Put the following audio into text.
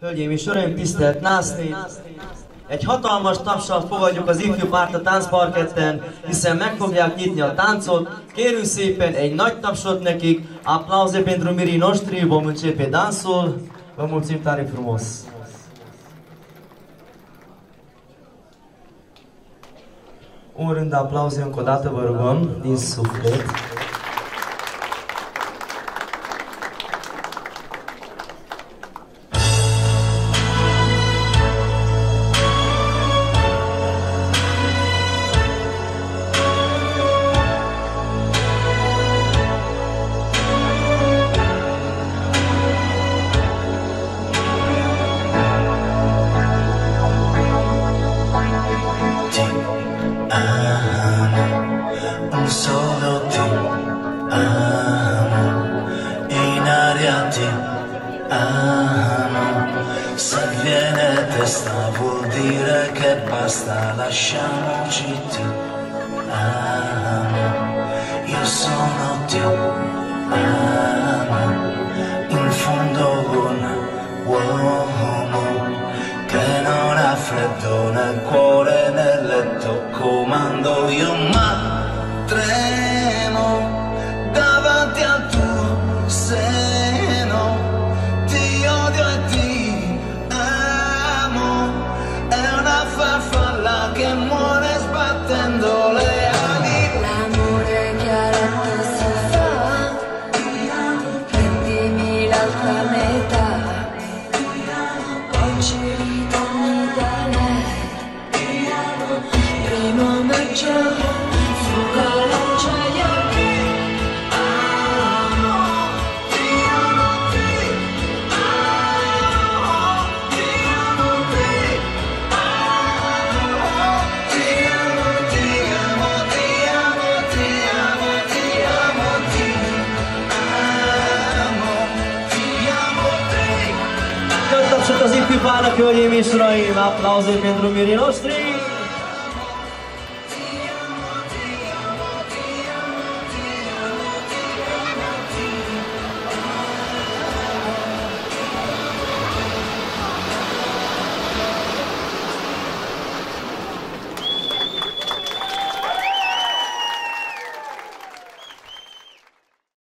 Hölgyeim és uraim, tisztelt nászné! Egy hatalmas tapssal fogadjuk az ifjú párt a táncparketten, hiszen meg fogják nyitni a táncot. Kérünk szépen egy nagy tapsot nekik. Aplauze pentru mirii noștri, vom începe dansul. Vă mulțumim tare frumos! Un rând de aplauze încă o dată, vă rugăm, din suflet. Un solo ti amo, in aria ti amo. Se viene testa vuol dire che basta, lasciamoci ti amo. Io sono ti amo, in fondo un uomo che non ha freddo nel cuore nel letto, comando io ma tremo davanti al tuo seno, ti odio e ti amo, è una farfalla che muore sbattendo le ali. L'amore chiaramente si fa, prendimi l'altra metà, oggi ritorni da lei, primo maggio. Così più parla, hölgyeim és uraim, aplauze pentru mirii noștri!